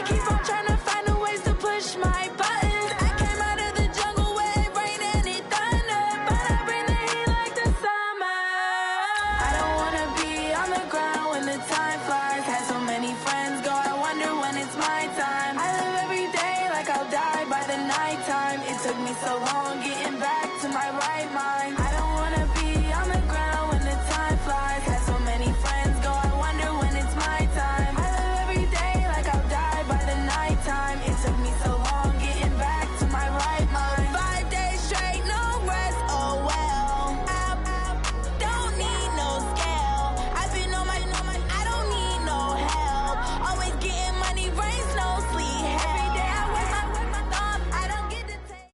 keep on trying to find a ways to push my buttons. I came out of the jungle where it rained and it thundered, but I bring the heat like the summer. I don't wanna be on the ground when the time flies. Had so many friends go, I wonder when it's my time. I live every day like I'll die by the nighttime. It took me so long getting back to my right mind. I don't wanna be on the ground when the time flies. Had so many friends go, I wonder when it's my time. I live every day like I'll die by the nighttime. It took me so long getting back to my right mind. 5 days straight, no rest, oh well. I don't need no scale. I've been on my, I don't need no help. Always getting money, rain, snow, sleet, every day I work my thumb. I don't get to take.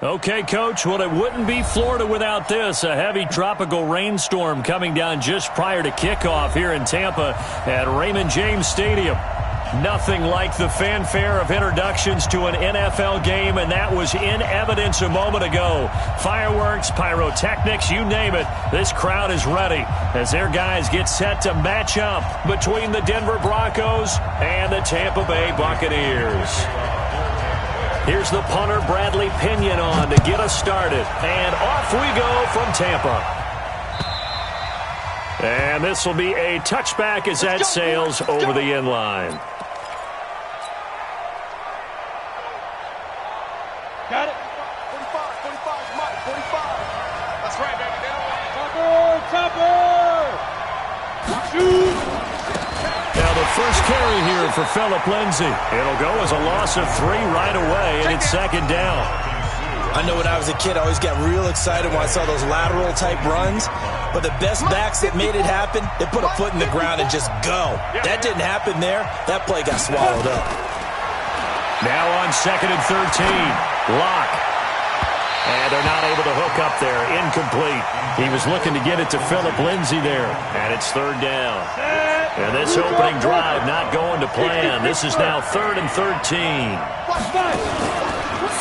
Okay, Coach, well, it wouldn't be Florida without this. A heavy tropical rainstorm coming down just prior to kickoff here in Tampa at Raymond James Stadium. Nothing like the fanfare of introductions to an NFL game, and that was in evidence a moment ago. Fireworks, pyrotechnics, you name it. This crowd is ready as their guys get set to match up between the Denver Broncos and the Tampa Bay Buccaneers. Here's the punter, Bradley Pinion, on to get us started. And off we go from Tampa. And this will be a touchback as that sails over the end line. Got it. 45, Mike, 45. That's right, baby. Topper. Shoot. Now the first carry here for Phillip Lindsay. It'll go as a loss of 3 right away, and it's second down. I know when I was a kid, I always got real excited when I saw those lateral-type runs. But the best backs that made it happen, they put a foot in the ground and just go. That didn't happen there. That play got swallowed up. Now on 2nd and 13. Lock. And they're not able to hook up there. Incomplete. He was looking to get it to Phillip Lindsay there. And it's 3rd down. And this opening drive not going to plan. This is now 3rd and 13.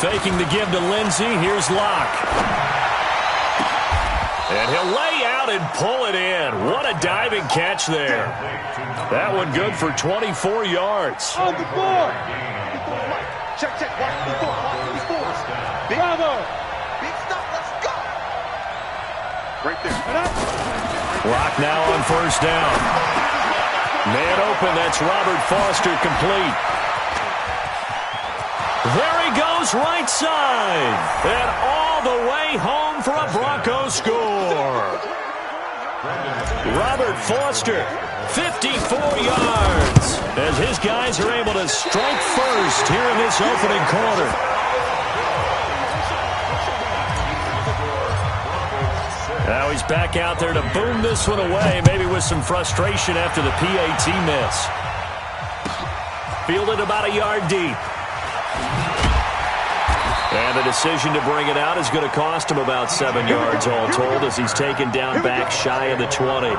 Faking the give to Lindsay. Here's Lock. And he'll lay out and pull it in. What a diving catch there. That one good for 24 yards. On the board. Check. Watch before. Bravo. Big stuff. Let's go. Right there. Lock now on 1st down. Man open. That's Robert Foster, complete. There he goes, right side. And all the way home for a Broncos score. Robert Foster, 54 yards, as his guys are able to strike first here in this opening quarter. Now he's back out there to boom this one away, maybe with some frustration after the PAT miss. Fielded about a yard deep. And the decision to bring it out is going to cost him about 7 yards all told, as he's taken down back shy of the 20.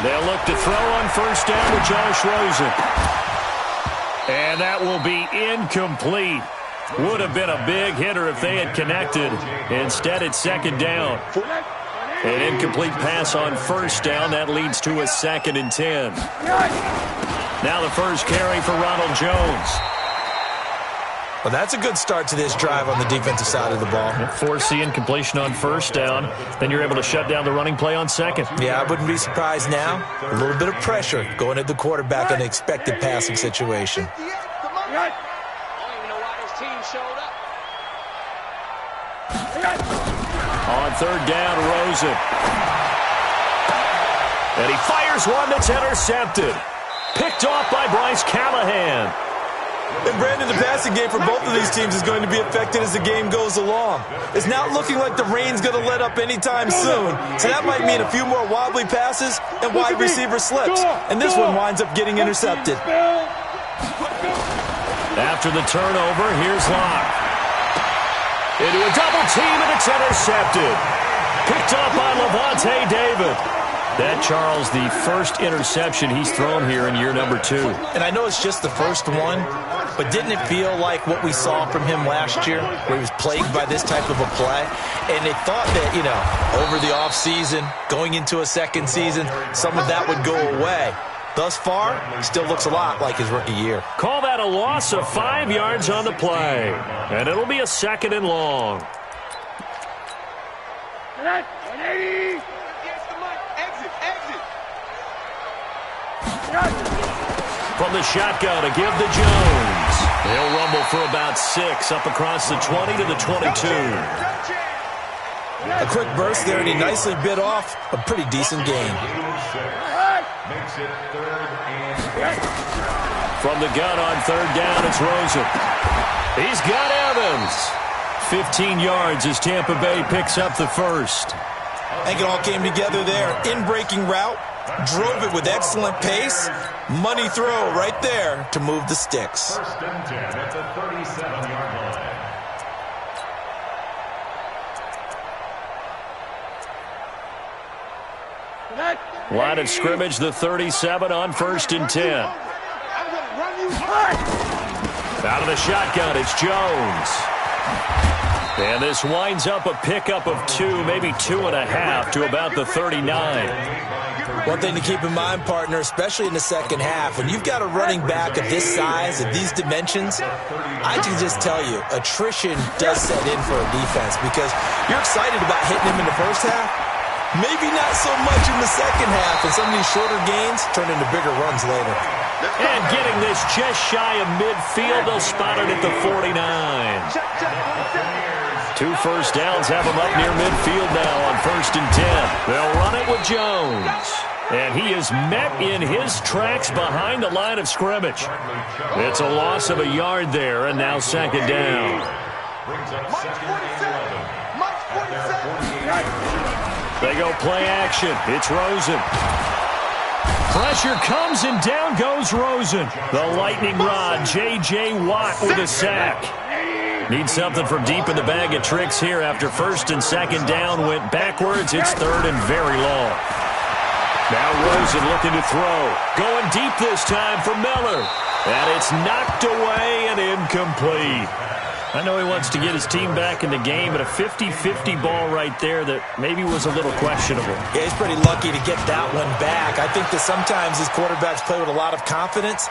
They'll look to throw on 1st down with Josh Rosen. And that will be incomplete. Would have been a big hitter if they had connected. Instead, it's 2nd down. An incomplete pass on 1st down. That leads to a 2nd and 10. Now the first carry for Ronald Jones. Well, that's a good start to this drive on the defensive side of the ball. Force the incompletion on 1st down. Then you're able to shut down the running play on 2nd. Yeah, I wouldn't be surprised now. A little bit of pressure going at the quarterback in an expected passing situation. I don't even know why this team showed up. On 3rd down, Rosen. And he fires one that's intercepted. Picked off by Bryce Callahan. And Brandon, the passing game for both of these teams is going to be affected as the game goes along. It's not looking like the rain's going to let up anytime soon. So that might mean a few more wobbly passes and wide receiver slips. And this one winds up getting intercepted. After the turnover, here's Locke. Into a double team, and it's intercepted. Picked up by Levante David. That, Charles, the first interception he's thrown here in year number 2. And I know it's just the first one, but didn't it feel like what we saw from him last year, where he was plagued by this type of a play? And they thought that, you know, over the offseason, going into a second season, some of that would go away. Thus far, he still looks a lot like his rookie year. Call that a loss of 5 yards on the play. And it'll be a 2nd and long. From the shotgun to give to Jones. He'll rumble for about 6 up across the 20 to the 22. A quick burst there, and he nicely bit off a pretty decent gain. From the gun on 3rd down, it's Rosen. He's got Evans. 15 yards as Tampa Bay picks up the first. I think it all came together there. In-breaking route, drove it with excellent pace. Money throw right there to move the sticks. 1st and 10 at the 37-yard line. Line of scrimmage, the 37 on 1st and 10. Out of the shotgun, it's Jones. And this winds up a pickup of 2, maybe 2.5 to about the 39. One thing to keep in mind, partner, especially in the second half, when you've got a running back of this size, of these dimensions, I can just tell you, attrition does set in for a defense because you're excited about hitting him in the first half. Maybe not so much in the second half, and some of these shorter gains turn into bigger runs later. And getting this just shy of midfield, they'll spot it at the 49. 2 first downs have him up near midfield now on 1st and 10. They'll run it with Jones. And he is met in his tracks behind the line of scrimmage. It's a loss of a yard there, and now 2nd down. They go play action. It's Rosen. Pressure comes, and down goes Rosen. The lightning rod, J.J. Watt with a sack. Need something from deep in the bag of tricks here after 1st and 2nd down went backwards. It's 3rd and very long. Now Rosen looking to throw. Going deep this time for Miller. And it's knocked away and incomplete. I know he wants to get his team back in the game, but a 50-50 ball right there that maybe was a little questionable. Yeah, he's pretty lucky to get that one back. I think that sometimes his quarterbacks play with a lot of confidence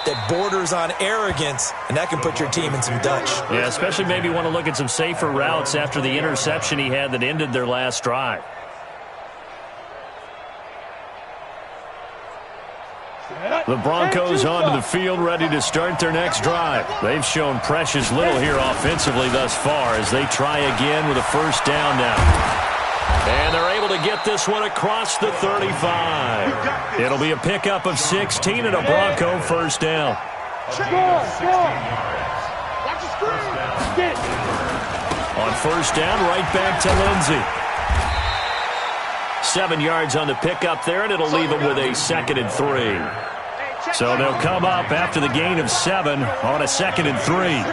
that borders on arrogance, and that can put your team in some Dutch. Yeah, especially maybe want to look at some safer routes after the interception he had that ended their last drive. The Broncos onto the field ready to start their next drive. They've shown precious little here offensively thus far as they try again with a 1st down now. And they're able to get this one across the 35. It'll be a pickup of 16 and a Bronco 1st down. On 1st down, right back to Lindsey. 7 yards on the pickup there, and it'll leave them with a 2nd and 3. So they'll come up after the gain of 7 on a 2nd and 3.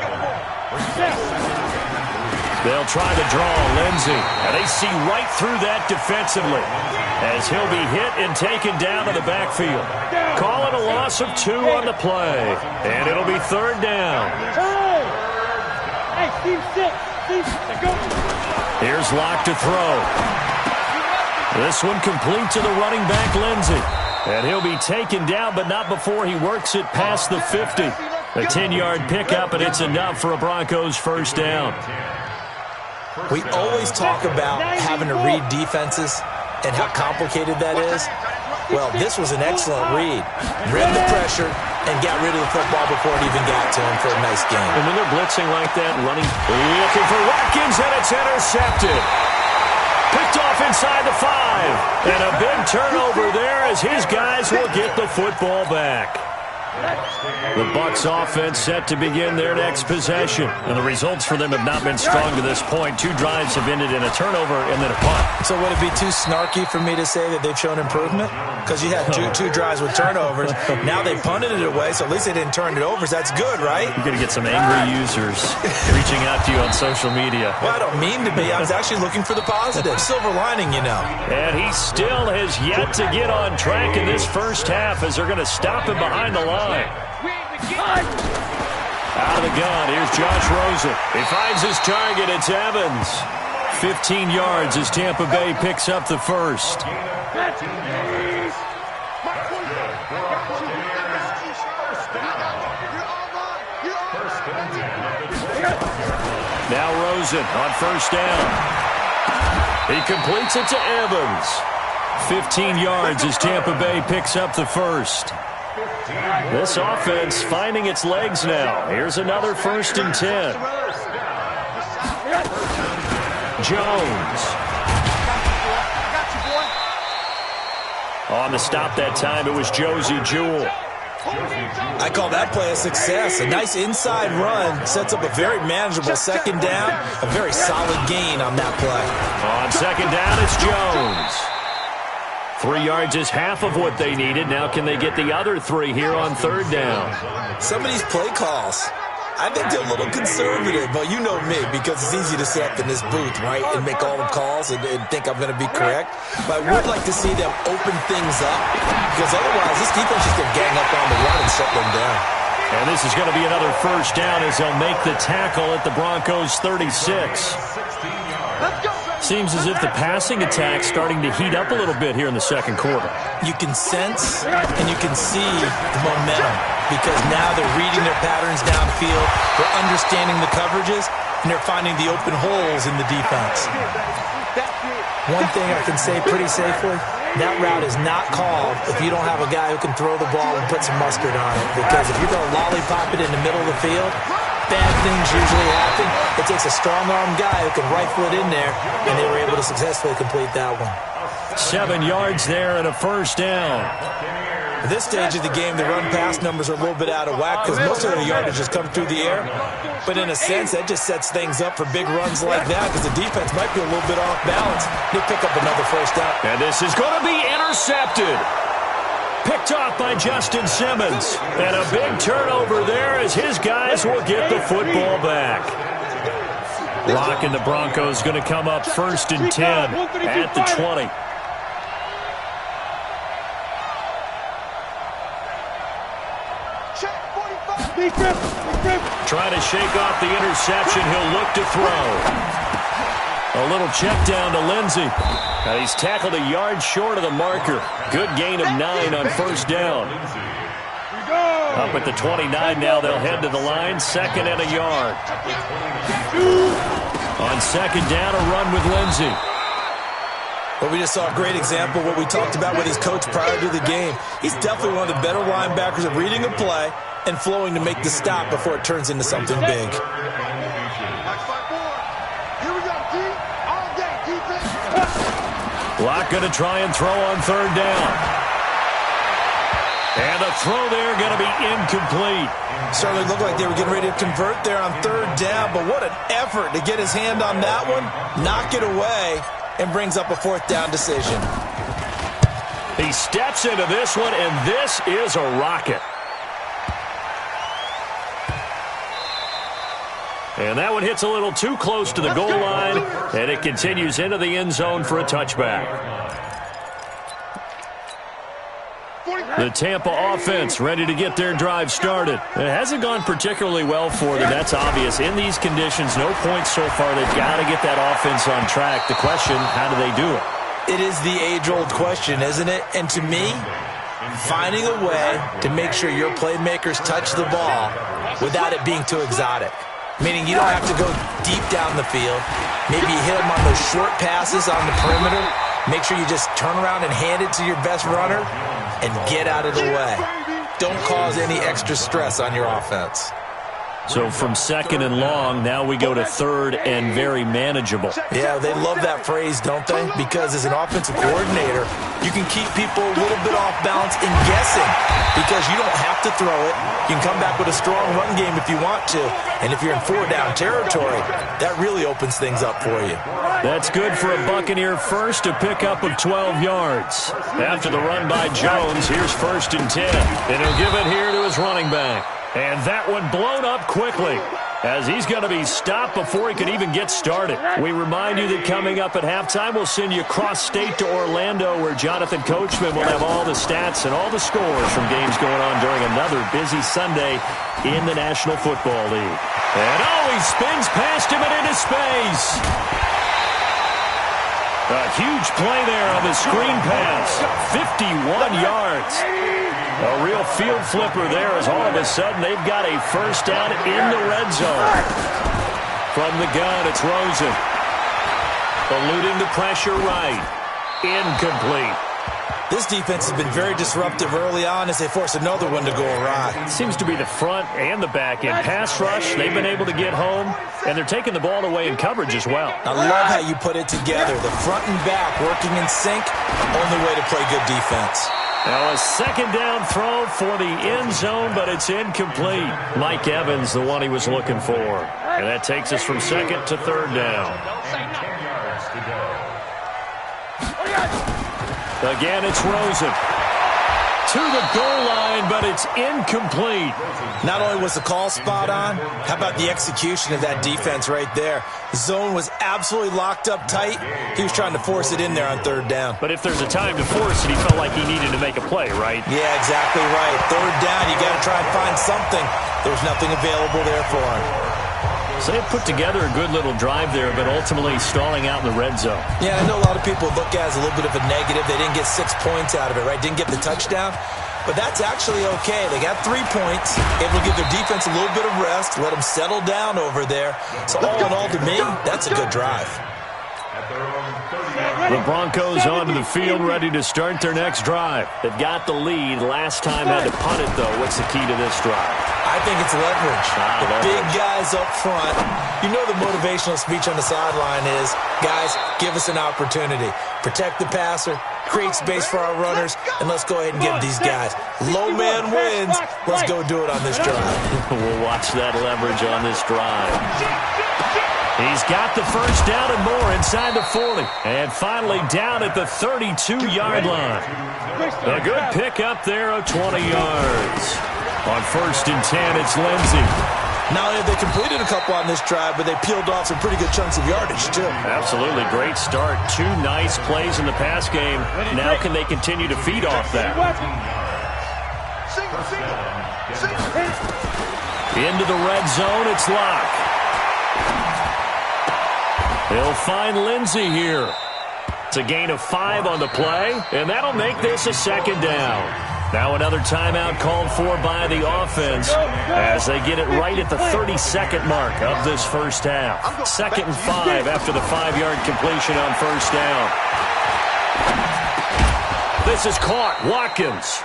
They'll try to draw Lindsey, and they see right through that defensively as he'll be hit and taken down to the backfield. Call it a loss of 2 on the play, and it'll be 3rd down. Here's Locke to throw. This one complete to the running back, Lindsey. And he'll be taken down, but not before he works it past the 50. A 10-yard pickup, and it's enough for a Broncos 1st down. We always talk about having to read defenses and how complicated that is. Well, this was an excellent read. Read the pressure and got rid of the football before it even got to him for a nice game. And when they're blitzing like that, running, looking for Watkins, and it's intercepted. Picked off inside the 5. And a big turnover there as his guys will get the football back. The Bucs offense set to begin their next possession. And the results for them have not been strong to this point. 2 drives have ended in a turnover and then a punt. So would it be too snarky for me to say that they've shown improvement? Because you had two drives with turnovers. Now they punted it away, so at least they didn't turn it over. So that's good, right? You're going to get some angry users reaching out to you on social media. Well, I don't mean to be. I was actually looking for the positive. Silver lining, you know. And he still has yet to get on track in this first half as they're going to stop him behind the line. Out of the gun, here's Josh Rosen. He finds his target, it's Evans. 15 yards as Tampa Bay picks up the first. Now Rosen on first down. He completes it to Evans. 15 yards as Tampa Bay picks up the first. This offense finding its legs now. Here's another 1st and 10. Jones. On the stop that time, it was Josie Jewell. I call that play a success. A nice inside run sets up a very manageable second down. A very solid gain on that play. On second down, it's Jones. 3 yards is half of what they needed. Now can they get the other 3 here on third down? Some of these play calls, I think they're a little conservative, but you know me, because it's easy to sit up in this booth, right, and make all the calls and think I'm going to be correct. But I would like to see them open things up, because otherwise this defense is going to gang up on the run and shut them down. And this is going to be another first down as they'll make the tackle at the Broncos' 36. Seems as if the passing attack's starting to heat up a little bit here in the second quarter. You can sense and you can see the momentum because now they're reading their patterns downfield, they're understanding the coverages, and they're finding the open holes in the defense. One thing I can say pretty safely, that route is not called if you don't have a guy who can throw the ball and put some mustard on it. Because if you're going to lollipop it in the middle of the field, bad things usually happen. It takes a strong-arm guy who can rifle it in there, and they were able to successfully complete that one. 7 yards there and a first down. At this stage of the game, the run-pass numbers are a little bit out of whack because most of the yardage has come through the air. But in a sense, that just sets things up for big runs like that because the defense might be a little bit off balance. They pick up another first down. And this is going to be intercepted. Picked off by Justin Simmons. And a big turnover there as his guys will get the football back. Locke and the Broncos going to come up 1st and 10 at the 20. Trying to shake off the interception. He'll look to throw. A little check down to Lindsey. Now he's tackled a yard short of the marker. Good gain of 9 on first down. Up at the 29 now. They'll head to the line. 2nd and a yard. On 2nd down, a run with Lindsey. Well, we just saw a great example of what we talked about with his coach prior to the game. He's definitely one of the better linebackers at reading a play and flowing to make the stop before it turns into something big. Locke going to try and throw on 3rd down. And the throw there going to be incomplete. Certainly looked like they were getting ready to convert there on 3rd down, but what an effort to get his hand on that one, knock it away, and brings up a 4th down decision. He steps into this one, and this is a rocket. And that one hits a little too close to the goal line, and it continues into the end zone for a touchback. The Tampa offense ready to get their drive started. It hasn't gone particularly well for them. That's obvious. In these conditions, no points so far. They've got to get that offense on track. The question, how do they do it? It is the age-old question, isn't it? And to me, finding a way to make sure your playmakers touch the ball without it being too exotic. Meaning you don't have to go deep down the field. Maybe you hit them on those short passes on the perimeter. Make sure you just turn around and hand it to your best runner and get out of the way. Don't cause any extra stress on your offense. So from second and long, now we go to third and very manageable. Yeah, they love that phrase, don't they? Because as an offensive coordinator, you can keep people a little bit off balance and guessing because you don't have to throw it. You can come back with a strong run game if you want to. And if you're in four-down territory, that really opens things up for you. That's good for a Buccaneer first, a pickup of 12 yards. After the run by Jones, here's 1st and 10. And he'll give it here to his running back. And that one blown up quickly as he's going to be stopped before he could even get started. We remind you that coming up at halftime, we'll send you cross-state to Orlando where Jonathan Coachman will have all the stats and all the scores from games going on during another busy Sunday in the National Football League. And he spins past him and into space. A huge play there on the screen pass. 51 yards. A real field flipper there as all of a sudden they've got a first down in the red zone. From the gun, it's Rosen. Eluding the pressure right. Incomplete. This defense has been very disruptive early on as they force another one to go awry. It seems to be the front and the back end. Pass rush, they've been able to get home, and they're taking the ball away in coverage as well. I love how you put it together. The front and back working in sync, only way to play good defense. Now a second down throw for the end zone, but it's incomplete. Mike Evans, the one he was looking for. And that takes us from second to third down. 10 yards to go. Again, it's Rosen. To the goal line, but it's incomplete. Not only was the call spot on, how about the execution of that defense right there? The zone was absolutely locked up tight. He was trying to force it in there on third down. But if there's a time to force it, he felt like he needed to make a play, right? Yeah, exactly right. Third down, you got to try and find something. There was nothing available there for him. So they put together a good little drive there, but ultimately stalling out in the red zone. Yeah, I know a lot of people look at it as a little bit of a negative. They didn't get 6 points out of it, right? Didn't get the touchdown. But that's actually okay. They got 3 points. Able to give their defense a little bit of rest, let them settle down over there. So all in all, to me, that's a good drive. The Broncos onto the field, ready to start their next drive. They've got the lead. Last time had to punt it, though. What's the key to this drive? I think it's leverage. The big guys up front. You know the motivational speech on the sideline is, guys, give us an opportunity. Protect the passer, create space for our runners, and let's go ahead and give these guys. Low man wins. Let's go do it on this drive. We'll watch that leverage on this drive. He's got the first down and more inside the 40. And finally down at the 32-yard line. A good pickup there of 20 yards. On 1st and 10, it's Lindsey. Not only have they completed a couple on this drive, but they peeled off some pretty good chunks of yardage, too. Absolutely. Great start. 2 nice plays in the pass game. Now can they continue to feed off that? Into the red zone, it's Locke. He'll find Lindsey here. It's a gain of 5 on the play, and that'll make this a second down. Now another timeout called for by the offense as they get it right at the 32nd mark of this first half. 2nd and 5 after the 5-yard completion on first down. This is caught. Watkins.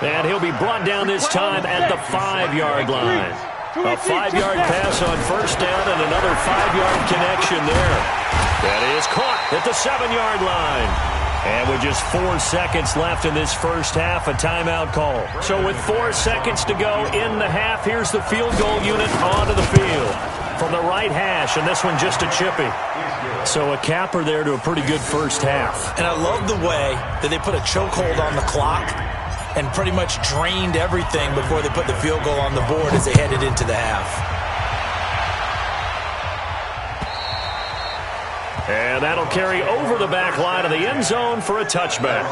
And he'll be brought down this time at the 5-yard line. A 5-yard pass on first down and another 5-yard connection there. That is caught at the 7-yard line. And with just 4 seconds left in this first half, a timeout call. So with 4 seconds to go in the half, here's the field goal unit onto the field from the right hash, and this one just a chippy. So a capper there to a pretty good first half. And I love the way that they put a chokehold on the clock and pretty much drained everything before they put the field goal on the board as they headed into the half. And that'll carry over the back line of the end zone for a touchback.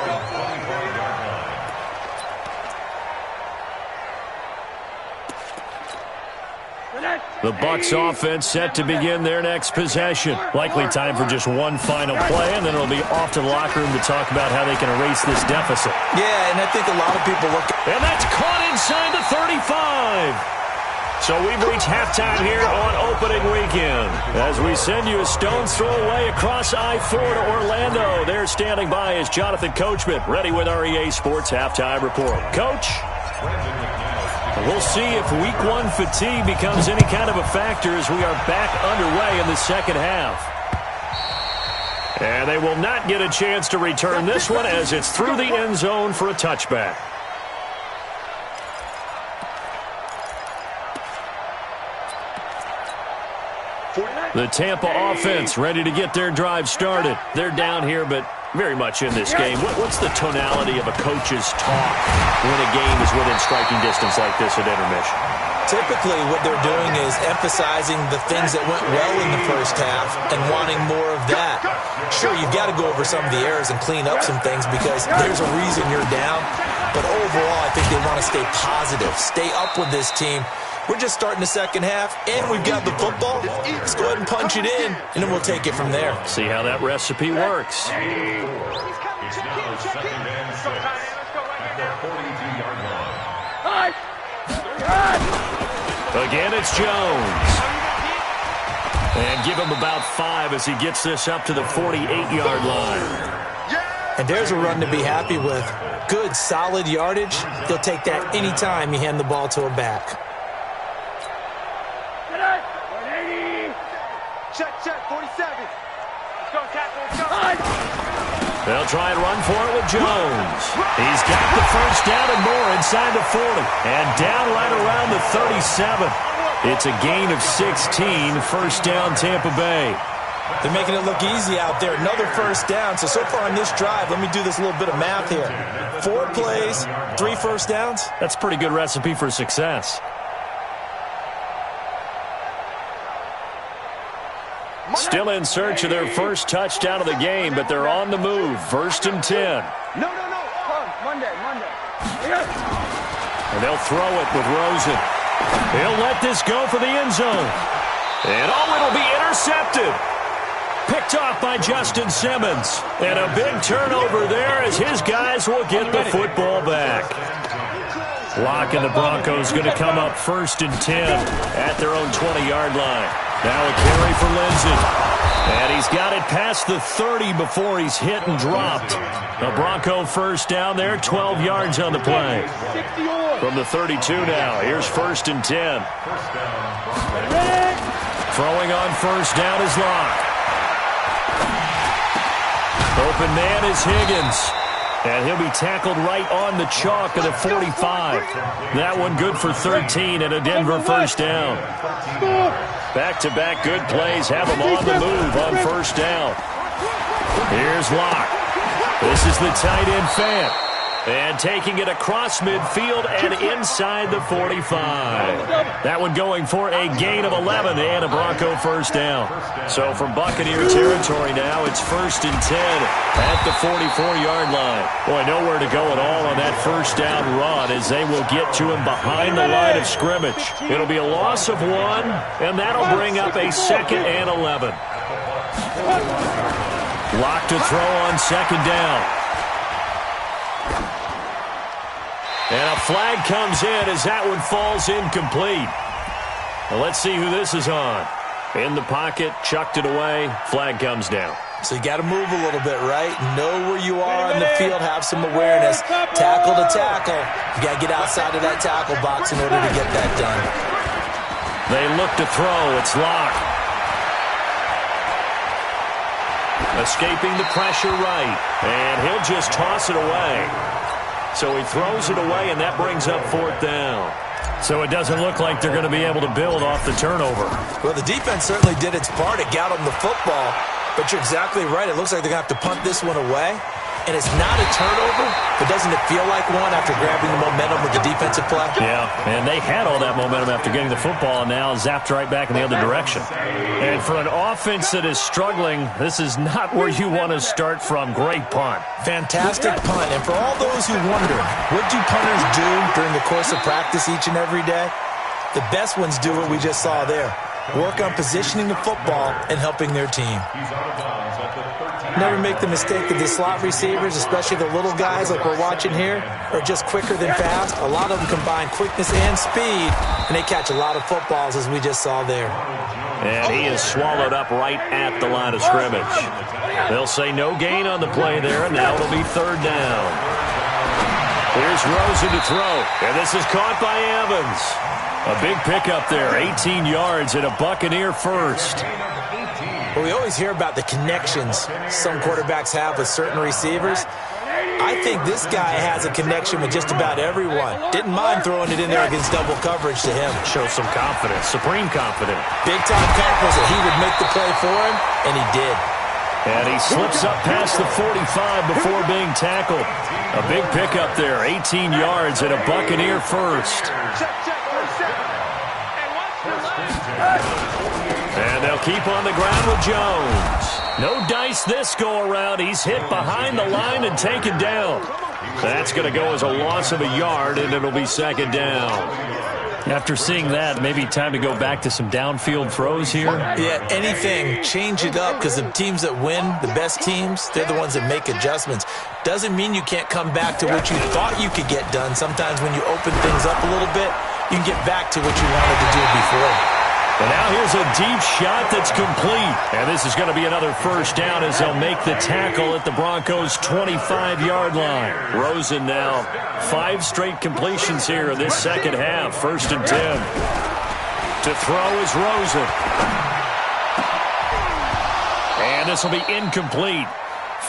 The Bucs offense set to begin their next possession. Likely time for just one final play, and then it'll be off to the locker room to talk about how they can erase this deficit. Yeah, and I think a lot of people look at... And that's caught inside the 35. So we've reached halftime here on opening weekend as we send you a stone's throw away across I-4 to Orlando. There standing by is Jonathan Coachman, ready with our EA Sports Halftime Report. Coach? We'll see if Week 1 fatigue becomes any kind of a factor as we are back underway in the second half. And they will not get a chance to return this one as it's through the end zone for a touchback. The Tampa offense ready to get their drive started. They're down here, but very much in this game. What's the tonality of a coach's talk when a game is within striking distance like this at intermission? Typically, what they're doing is emphasizing the things that went well in the first half and wanting more of that. Sure, you've got to go over some of the errors and clean up some things because there's a reason you're down. But overall, I think they want to stay positive, stay up with this team. We're just starting the second half, and we've got the football. Let's go ahead and punch it in, and then we'll take it from there. See how that recipe works. It's now second and 6 at the 42-yard line. Again, it's Jones. And give him about 5 as he gets this up to the 48-yard line. And there's a run to be happy with. Good, solid yardage. He'll take that anytime you hand the ball to a back. Check, 47. Let's go, tackle, let's go. They'll try and run for it with Jones. He's got the first down and more inside the 40. And down right around the 37. It's a gain of 16, first down Tampa Bay. They're making it look easy out there. Another first down. So far on this drive, let me do this little bit of math here. 4 plays, 3 first downs. That's a pretty good recipe for success. Still in search of their first touchdown of the game, but they're on the move. First and 10. No. Monday. And they'll throw it with Rosen. He'll let this go for the end zone. And it'll be intercepted. Picked off by Justin Simmons. And a big turnover there as his guys will get the football back. Locke and the Broncos going to come up first and 10 at their own 20-yard line. Now a carry for Lindsey. And he's got it past the 30 before he's hit and dropped. A Bronco first down there, 12 yards on the play. From the 32 now, here's first and 10. Throwing on first down is Locke. Open man is Higgins. And he'll be tackled right on the chalk of the 45. That one good for 13 and a Denver first down. Back-to-back good plays have him on the move on first down. Here's Locke. This is the tight end Fant. And taking it across midfield and inside the 45. That one going for a gain of 11 and a Bronco first down. So from Buccaneer territory now, it's first and 10 at the 44-yard line. Boy, nowhere to go at all on that first down run as they will get to him behind the line of scrimmage. It'll be a loss of 1, and that'll bring up a second and 11. Locke to throw on second down. And a flag comes in as that one falls incomplete. Well, let's see who this is on. In the pocket, chucked it away, flag comes down. So you got to move a little bit, right? Know where you are on the field, have some awareness. Tackle to tackle. You got to get outside of that tackle box in order to get that done. They look to throw. It's Locke. Escaping the pressure right. And he'll just toss it away. So he throws it away, and that brings up fourth down. So it doesn't look like they're going to be able to build off the turnover. Well, the defense certainly did its part. It got them the football. But you're exactly right. It looks like they're going to have to punt this one away. And it's not a turnover, but doesn't it feel like one after grabbing the momentum with the defensive play? Yeah, and they had all that momentum after getting the football and now zapped right back in the other direction. And for an offense that is struggling, this is not where you want to start from. Great punt. Fantastic punt. And for all those who wonder, what do punters do during the course of practice each and every day? The best ones do what we just saw there. Work on positioning the football and helping their team. Never make the mistake that the slot receivers, especially the little guys like we're watching here, are just quicker than fast. A lot of them combine quickness and speed, and they catch a lot of footballs, as we just saw there. And he is swallowed up right at the line of scrimmage. They'll say no gain on the play there, and now it'll be third down. Here's Rosen to throw, and this is caught by Evans. A big pickup there, 18 yards and a Buccaneer first. Well, we always hear about the connections some quarterbacks have with certain receivers. I think this guy has a connection with just about everyone. Didn't mind throwing it in there against double coverage to him. Shows some confidence, supreme confidence. Big-time confidence that he would make the play for him, and he did. And he slips up past the 45 before being tackled. A big pickup there, 18 yards and a Buccaneer first. And they'll keep on the ground with Jones. No dice this go-around. He's hit behind the line and taken down. That's going to go as a loss of a yard, and it'll be second down. After seeing that, maybe time to go back to some downfield throws here. Yeah, anything. Change it up, because the teams that win, the best teams, they're the ones that make adjustments. Doesn't mean you can't come back to what you thought you could get done. Sometimes when you open things up a little bit, you can get back to what you wanted to do before. And now here's a deep shot that's complete. And this is going to be another first down as they'll make the tackle at the Broncos' 25-yard line. Rosen now 5 straight completions here in this second half. 1st and 10. To throw is Rosen. And this will be incomplete.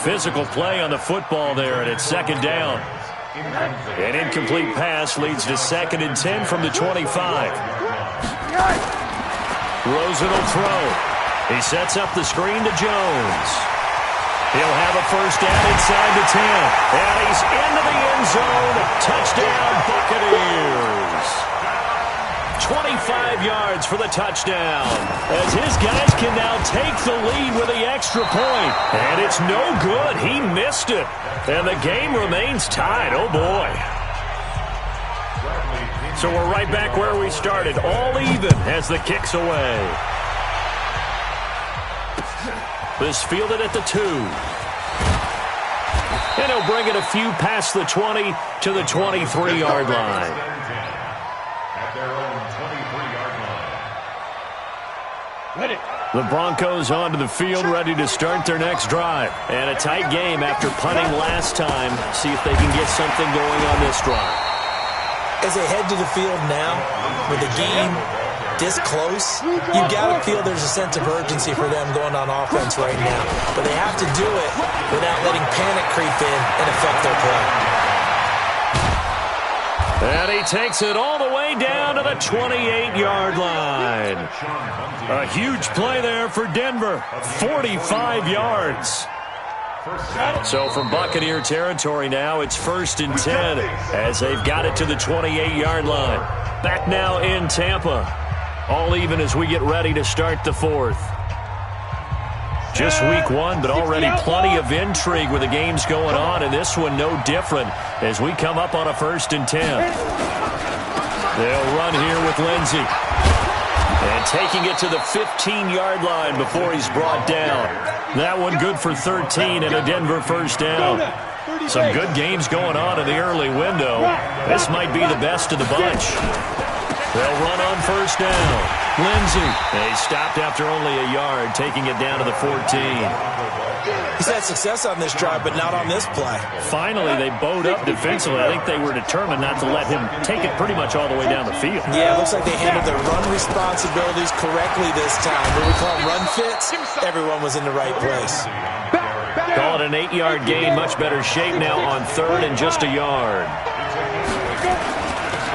Physical play on the football there, and it's second down. An incomplete pass leads to 2nd and 10 from the 25. Rosen will throw. He sets up the screen to Jones. He'll have a first down inside the 10. And he's into the end zone. Touchdown, Buccaneers. 25 yards for the touchdown. As his guys can now take the lead with the extra point. And it's no good. He missed it. And the game remains tied. Oh, boy. So we're right back where we started, all even as the kick's away. This fielded at the 2. And he'll bring it a few past the 20 to the 23-yard line. At their own 23-yard line. The Broncos onto the field, ready to start their next drive. And a tight game after punting last time. See if they can get something going on this drive. As they head to the field now, with the game this close, you got to feel there's a sense of urgency for them going on offense right now. But they have to do it without letting panic creep in and affect their play. And he takes it all the way down to the 28-yard line. A huge play there for Denver, 45 yards. So from Buccaneer territory now, it's 1st and 10 as they've got it to the 28-yard line. Back now in Tampa. All even as we get ready to start the 4th. Just week 1, but already plenty of intrigue with the games going on, and this one no different as we come up on a 1st and 10. They'll run here with Lindsey. And taking it to the 15-yard line before he's brought down. That one good for 13 and a Denver first down. Some good games going on in the early window. This might be the best of the bunch. They'll run on first down. Lindsey. He stopped after only a yard, taking it down to the 14. He's had success on this drive, but not on this play. Finally, they bowed up defensively. I think they were determined not to let him take it pretty much all the way down the field. Yeah, it looks like they handled their run responsibilities correctly this time. When we call them run fits, everyone was in the right place. Call it an 8-yard gain. Much better shape now on 3rd and just a yard.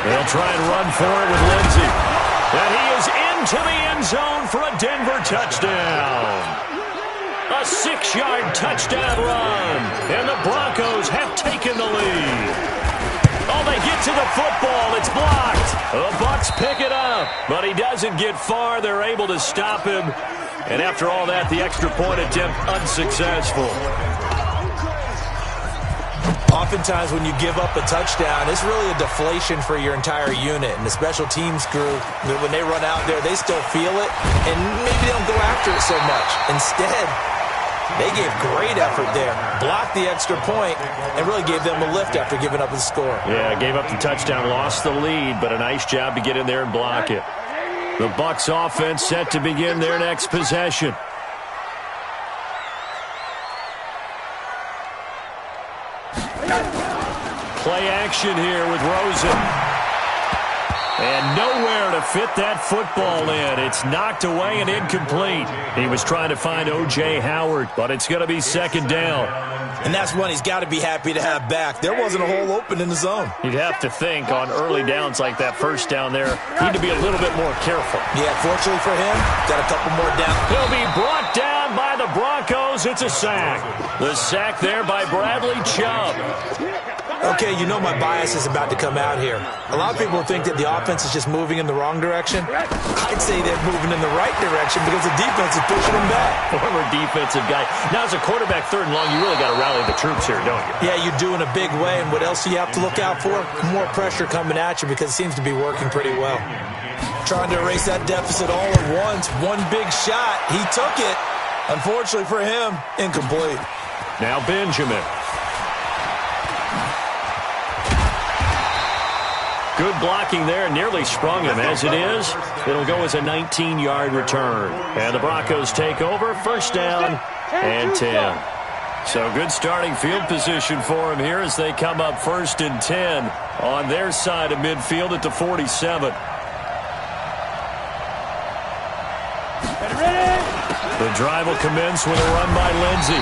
They'll try and run for it with Lindsey. And he is into the end zone for a Denver touchdown. A 6-yard touchdown run. And the Broncos have taken the lead. Oh, they get to the football. It's blocked. The Bucs pick it up. But he doesn't get far. They're able to stop him. And after all that, the extra point attempt unsuccessful. Oftentimes when you give up a touchdown, it's really a deflation for your entire unit. And the special teams group, when they run out there, they still feel it. And maybe they don't go after it so much. Instead, they gave great effort there. Blocked the extra point and really gave them a lift after giving up the score. Yeah, gave up the touchdown, lost the lead, but a nice job to get in there and block it. The Bucs offense set to begin their next possession. Play action here with Rosen. And nowhere to fit that football in. It's knocked away and incomplete. He was trying to find O.J. Howard, but it's going to be second down. And that's one he's got to be happy to have back. There wasn't a hole open in the zone. You'd have to think on early downs like that first down there, need to be a little bit more careful. Yeah, fortunately for him, got a couple more down. He'll be brought down by the Broncos. It's a sack. The sack there by Bradley Chubb. Okay, you know my bias is about to come out here. A lot of people think that the offense is just moving in the wrong direction. I'd say they're moving in the right direction because the defense is pushing them back. Former defensive guy. Now, as a quarterback, third and long, you really got to rally the troops here, don't you? Yeah, you do in a big way. And what else do you have to look out for? More pressure coming at you because it seems to be working pretty well. Trying to erase that deficit all at once. One big shot. He took it. Unfortunately for him, incomplete. Now Benjamin. Good blocking there, nearly sprung him. As it is, it'll go as a 19-yard return. And the Broncos take over, first down and 10. So good starting field position for him here as they come up first and 10 on their side of midfield at the 47. The drive will commence with a run by Lindsey.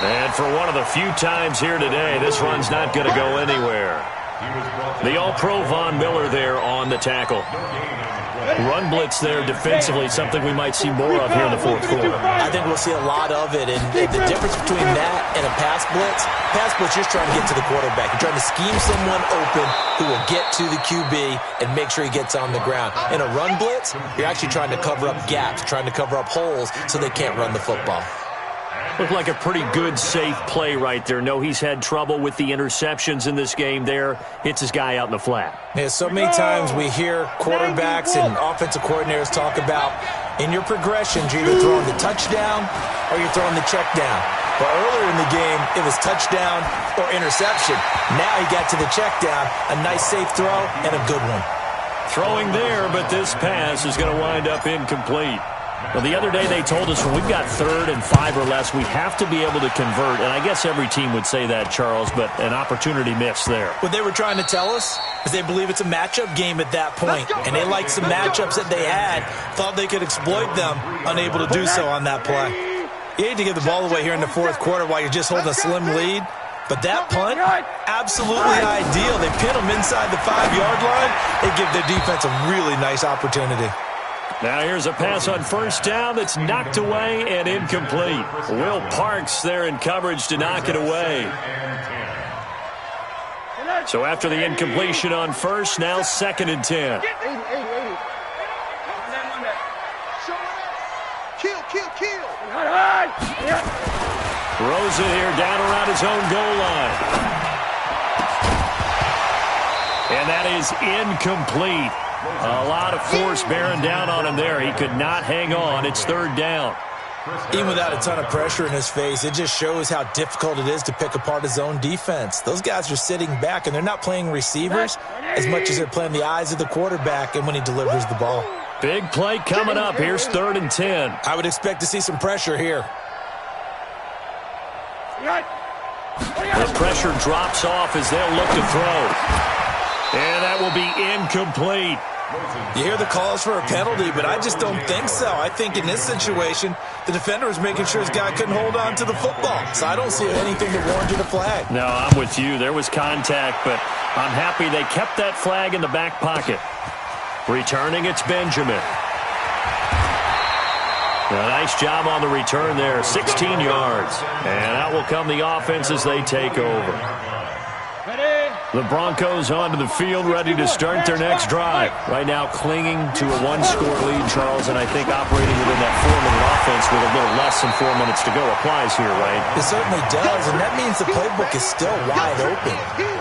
And for one of the few times here today, this run's not going to go anywhere. The All-Pro Von Miller there on the tackle. Run blitz there defensively, something we might see more of here in the fourth quarter. I think we'll see a lot of it, and the difference between that and a pass blitz, you're just trying to get to the quarterback. You're trying to scheme someone open who will get to the QB and make sure he gets on the ground. In a run blitz, you're actually trying to cover up gaps, trying to cover up holes so they can't run the football. Looked like a pretty good, safe play right there. No, he's had trouble with the interceptions in this game there. Hits his guy out in the flat. Yeah, so many times we hear quarterbacks and offensive coordinators talk about in your progressions, you're either throwing the touchdown or you're throwing the check down. But earlier in the game, it was touchdown or interception. Now he got to the check down, a nice safe throw and a good one. Throwing there, but this pass is going to wind up incomplete. Well, the other day they told us when we've got 3rd and 5 or less, we have to be able to convert. And I guess every team would say that, Charles, but an opportunity missed there. What they were trying to tell us is they believe it's a matchup game at that point. And they liked some matchups that they had, thought they could exploit them, unable to do so on that play. You hate to give the ball away here in the fourth quarter while you're just holding a slim lead. But that punt, absolutely ideal. They pin them inside the 5-yard line. They give their defense a really nice opportunity. Now here's a pass on first down that's knocked away and incomplete. Will Parks there in coverage to knock it away. So after the incompletion on first, now 2nd and 10. Kill. Rosen here down around his own goal line. And that is incomplete. A lot of force bearing down on him there. He could not hang on. It's 3rd down. Even without a ton of pressure in his face, it just shows how difficult it is to pick apart his own defense. Those guys are sitting back, and they're not playing receivers as much as they're playing the eyes of the quarterback and when he delivers the ball. Big play coming up. Here's 3rd and 10. I would expect to see some pressure here. The pressure drops off as they'll look to throw. And that will be incomplete. You hear the calls for a penalty, but I just don't think so. I think in this situation, the defender was making sure his guy couldn't hold on to the football. So I don't see anything that warranted a flag. No, I'm with you. There was contact, but I'm happy they kept that flag in the back pocket. Returning, it's Benjamin. A nice job on the return there, 16 yards. And out will come the offense as they take over. The Broncos onto the field, ready to start their next drive. Right now clinging to a 1-score lead, Charles, and I think operating within that 4-minute offense with a little less than 4 minutes to go applies here, right? It certainly does, and that means the playbook is still wide open.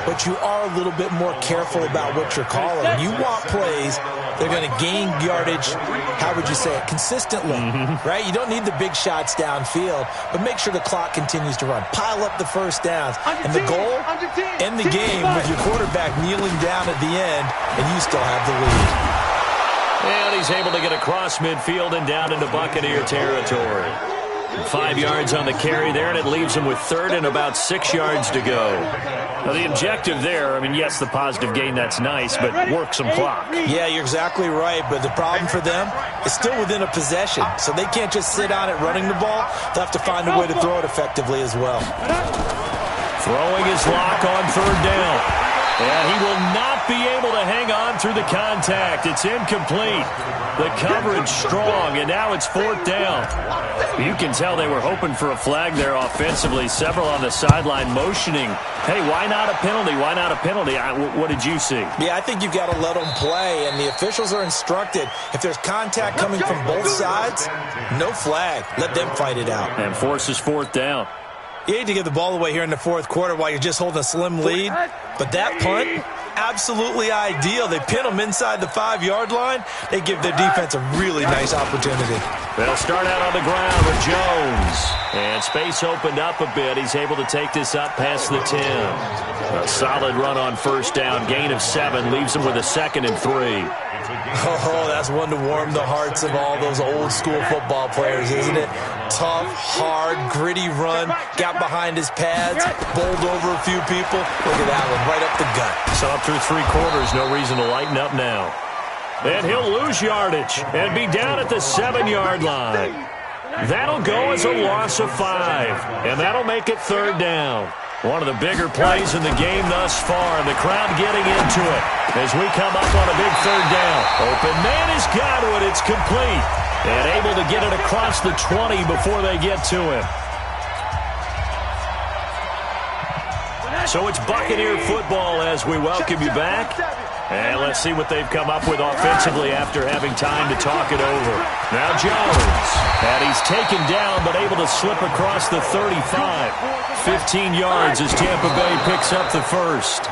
But you are a little bit more careful about what you're calling. You want plays that are going to gain yardage, how would you say it, consistently, right? You don't need the big shots downfield, but make sure the clock continues to run. Pile up the first downs. And the goal, end the game with your quarterback kneeling down at the end, and you still have the lead. And he's able to get across midfield and down into Buccaneer territory. 5 yards on the carry there, and it leaves them with third and about 6 yards to go. Now, the objective there, I mean, yes, the positive gain, that's nice, but work some clock. Yeah, you're exactly right, but the problem for them is still within a possession, so they can't just sit on it running the ball. They'll have to find a way to throw it effectively as well. Throwing his lock on third down. And he will not be able to hang on through the contact. It's incomplete. The coverage strong, and now it's fourth down. You can tell they were hoping for a flag there offensively. Several on the sideline motioning, hey, why not a penalty? Why not a penalty? What did you see? Yeah, I think you've got to let them play, and the officials are instructed, if there's contact coming from both sides, no flag. Let them fight it out. And forces fourth down. You hate to give the ball away here in the fourth quarter while you're just holding a slim lead, but that punt, absolutely ideal. They pin them inside the 5-yard line. They give their defense a really nice opportunity. They'll start out on the ground with Jones. And space opened up a bit. He's able to take this up past the 10. A solid run on first down. Gain of 7 leaves him with a 2nd and 3. Oh, that's one to warm the hearts of all those old-school football players, isn't it? Tough, hard, gritty run. Got behind his pads, bowled over a few people. Look at that one, right up the gut. So up through 3 quarters, no reason to lighten up now. And he'll lose yardage and be down at the 7-yard line. That'll go as a loss of 5, and that'll make it third down. One of the bigger plays in the game thus far, and the crowd getting into it as we come up on a big third down. Open man has got it. It's complete and able to get it across the 20 before they get to him. So it's Buccaneer football as we welcome you back. And let's see what they've come up with offensively after having time to talk it over. Now Jones. And he's taken down but able to slip across the 35. 15 yards as Tampa Bay picks up the first.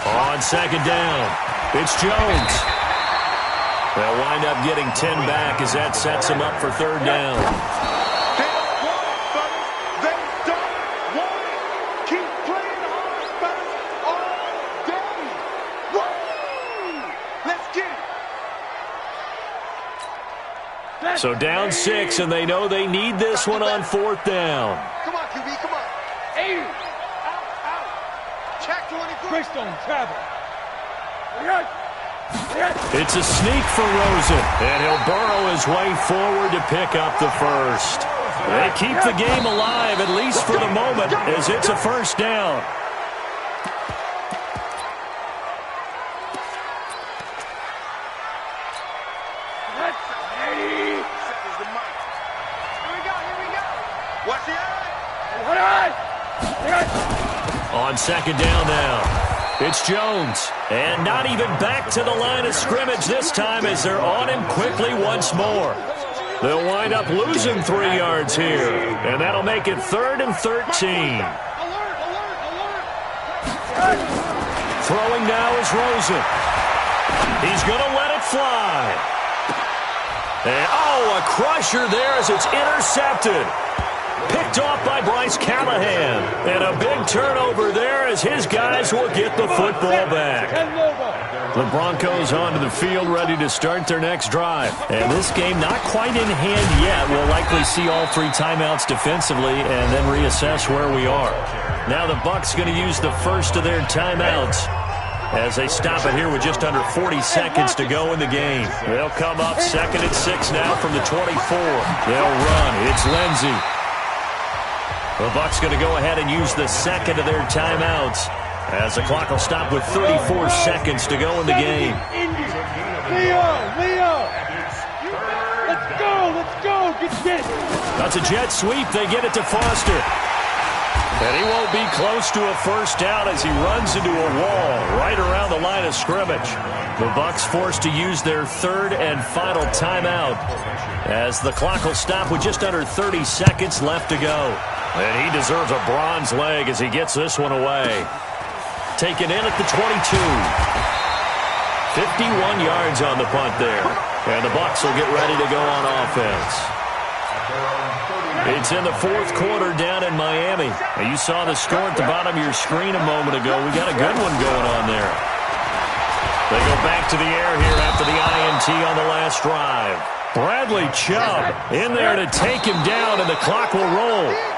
On second down, it's Jones. They'll wind up getting 10 back as that sets him up for third down. They don't want it, fellas. They don't want it. Keep playing hard, fellas, all day. Woo! Let's get it. So down 6, and they know they need this one on fourth down. Come on, QB, come on. Hey! Out, out. Check 24. Greystone, travel. It's a sneak for Rosen, and he'll burrow his way forward to pick up the first. They keep the game alive, at least for the moment, as it's a first down. Watch the eye. On second down now. It's Jones, and not even back to the line of scrimmage this time as they're on him quickly once more. They'll wind up losing 3 yards here, and that'll make it 3rd and 13. Throwing now is Rosen. He's going to let it fly. And, a crusher there as it's intercepted. Picked off by Bryce Callahan. And a big turnover there as his guys will get the football back. The Broncos onto the field ready to start their next drive. And this game not quite in hand yet. We'll likely see all 3 timeouts defensively and then reassess where we are. Now the Bucs going to use the first of their timeouts as they stop it here with just under 40 seconds to go in the game. They'll come up 2nd and 6 now from the 24. They'll run. It's Lindsey. The Bucs going to go ahead and use the second of their timeouts as the clock will stop with 34 seconds to go in the game. Leo! Let's go! Get it! That's a jet sweep. They get it to Foster. And he won't be close to a first down as he runs into a wall right around the line of scrimmage. The Bucs forced to use their 3rd and final timeout as the clock will stop with just under 30 seconds left to go. And he deserves a bronze leg as he gets this one away. Taken in at the 22. 51 yards on the punt there. And the Bucs will get ready to go on offense. It's in the fourth quarter down in Miami. Now, you saw the score at the bottom of your screen a moment ago. We got a good one going on there. They go back to the air here after the INT on the last drive. Bradley Chubb in there to take him down, and the clock will roll.